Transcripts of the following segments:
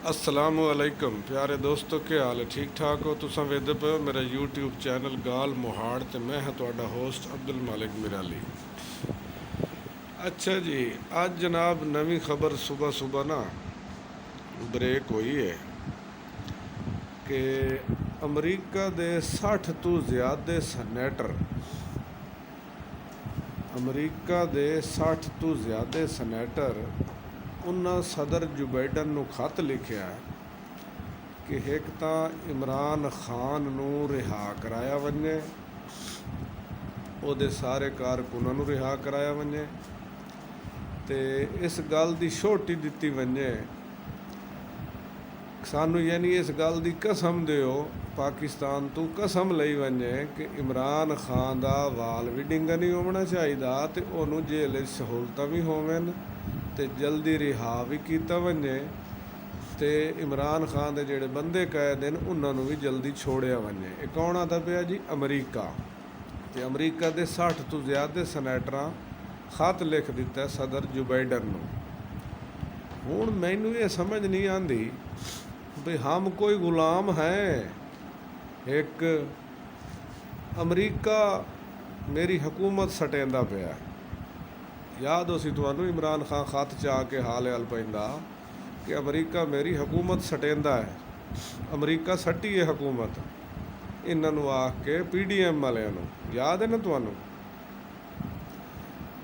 अस्सलामु अलैकुम प्यारे दोस्तों, क्या हाल है? ठीक ठाक हो? तुसां वेखदे पे हो मेरा यूट्यूब चैनल गाल मोहाड़ ते मैं हाँ तुहाडा होस्ट अब्दुल मालिक मिराली। अच्छा जी, आज जनाब नवी खबर सुबह सुबह ना ब्रेक हुई है कि अमरीका दे 60 तो ज़्यादा सैनेटर अमरीका दे 60 तो ज़्यादा सैनेटर उन्हें सदर जो बाइडन ਨੂੰ खत लिखिया कि एक तो इमरान खान नू रिहा कराया वने, ਉਹਦੇ सारे कारकुनां नू रिहा कराया वने ते इस गल की छोटी दी वने सानू, यानी इस गल की कसम दिओ, पाकिस्तान तो कसम लई वने कि इमरान खान का वाल भी डिंगा नहीं होना चाहिए तो उन्होंने जेल सहूलत भी होवन ते जल्दी रिहा भी किया वने ते इमरान खान के जोड़े बंदे कैद हैं उन्होंने भी जल्दी छोड़िया वने। ये कौन आता पाया जी? अमरीका। तो अमरीका के 60 तो ज़्यादा सैनेटर खत लिख दिता है सदर जो बाइडन नू। हुण मैनू ये समझ नहीं आती भी हम कोई गुलाम हैं? एक अमरीका मेरी हुकूमत सटेंदा पिया। याद हो सी तुहानू इमरान खान खत च आके हाल पैंदा कि अमरीका मेरी हुकूमत सटेंदा है, अमरीका सट्टी है हुकूमत, इन्हों आख के PDM वालियां नू। याद है ना तुहानू?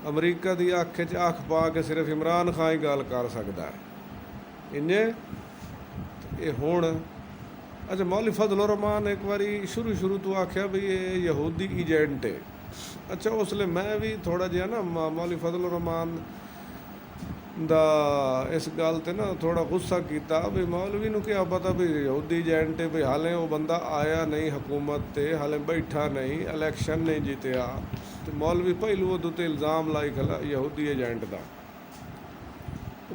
अमरीका की अख च अख पा के सिर्फ इमरान खान ही गल कर सकता है इन्ने। ये हुण अच्छा, मौलवी फजल रहमान एक बारी शुरू तो आख्या भी ये यहूदी एजेंट है। अच्छा, उसले मैं भी थोड़ा जिहा ना मौलवी फजल रहमान दा इस गल ते ना थोड़ा गुस्सा किया भी मौलवी नू क्या पता भी यहूदी एजेंट है, भी हाले वो बंदा आया नहीं हुकूमत ते, हाले बैठा नहीं, इलैक्शन नहीं जीतिया, तो मौलवी पहलू वो उत्ते इल्ज़ाम लाई खला यहूदी एजेंट का।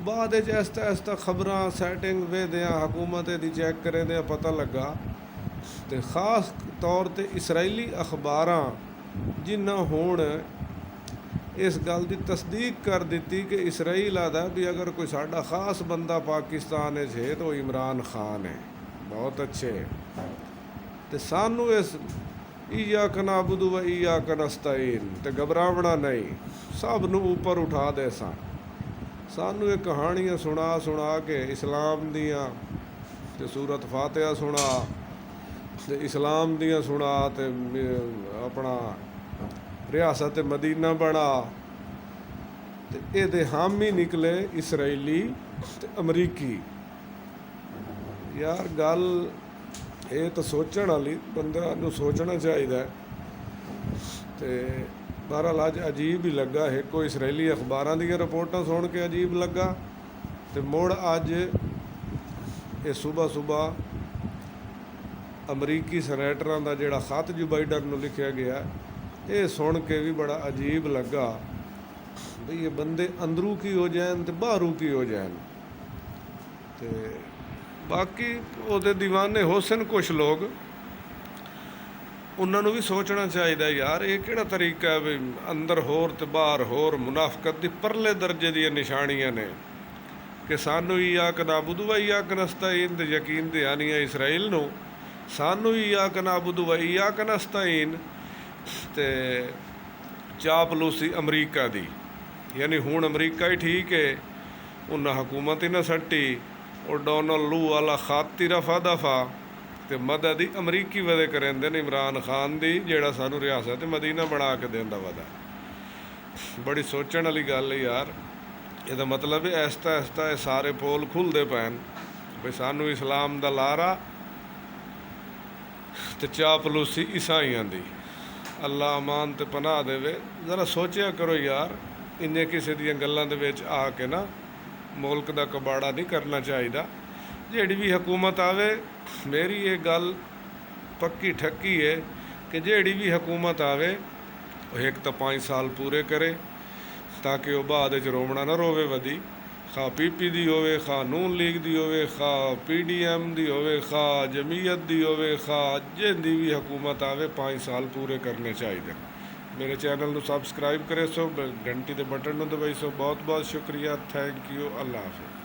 बाद ऐसा ऐसा खबर सैटिंग वेदियाँ हुकूमत की चैक करें पता लगा तो खास तौर पर इसराइली अखबार जिन्हें हुण इस गल की तस्दीक कर दी कि इसराइल आदा भी अगर कोई साडा खास बंदा पाकिस्तान है तो इमरान खान है, बहुत अच्छे। तो सानू इस इय्याक नअबुदु व इय्याक नस्तईन ते घबरावना नहीं, सब नू ऊपर उठा दे सानू ये कहानियाँ सुना के इस्लाम दियाँ ते सूरत फातिहा सुना ते इस्लाम दियाँ सुना ते अपना रियासत मदीना बना ते ये हामी निकले इसराइली ते अमरीकी। यार गल ये तो सोचण वाली, बंदा नू सोचना चाहिए। तो बहरहाल अज अजीब ही लगा है, कोई इसराइली अखबारों दी रिपोर्टां सुन के अजीब लगा तो मुड़ अज ये सुबह सुबह अमरीकी सैनेटरां दा जिहड़ा खत जो बाइडन नू लिखिया गया ये सुन के भी बड़ा अजीब लगा भी ये बंदे अंदरू की हो जाए तो बाहरू की हो जाए। तो बाकी उहदे दीवाने होसन कुछ लोग, उन्होंने भी सोचना चाहिए यार ये किहड़ा तरीका है भी अंदर होर ते बाहर होर, मुनाफकत की परले दर्जे दी निशानियां ने कि सानू इय्याक नअबुदु व इय्याक नस्तईन ते यकीन दहानी है इसराइल नू, सानू इय्याक नअबुदु व इय्याक नस्तईन ते चापलूसी अमरीका दी, यानी हुण अमरीका ही ठीक है, उन्हें हुकूमत ही ना सट्टी, और डोनाल्ड लू वाला खाती रफा दफा तो मदद ही अमरीकी वदे करेंदे ने इमरान खान दी, जेड़ा सानू रियासत मदीना बना के देंदा वदा। बड़ी सोचण वाली गल है यार। ਇਹਦਾ मतलब है ऐसा ऐसा ये सारे पोल खुलते पैन भी सानू इस्लाम दा लारा ते चापलूसी ईसाइयां दी। अल्लाह अमान ते पनाह देवे। ज़रा सोचिया करो यार, इन्ने किसी दियां गल्लां दे विच आके ना मुल्क दा कबाड़ा नहीं करना चाहिए। जिहड़ी भी हुकूमत आवे, मेरी ये गल पक्की ठक्की है कि जिहड़ी भी हुकूमत आवे एक तो 5 साल पूरे करे ताकि वह बाद रोवना ना रोवे वधी, खा PP दी होवे, खा नून लीग दी होवे, खा PDM दी होवे, खा जमीयत दी होवे, खा जिंदी भी हुकूमत आवे 5 साल पूरे करने चाहिए। मेरे चैनल को सबसक्राइब करे सो, घंटी के बटन दबाई सो। बहुत बहुत शुक्रिया, थैंक यू, अल्लाह हाफिज़।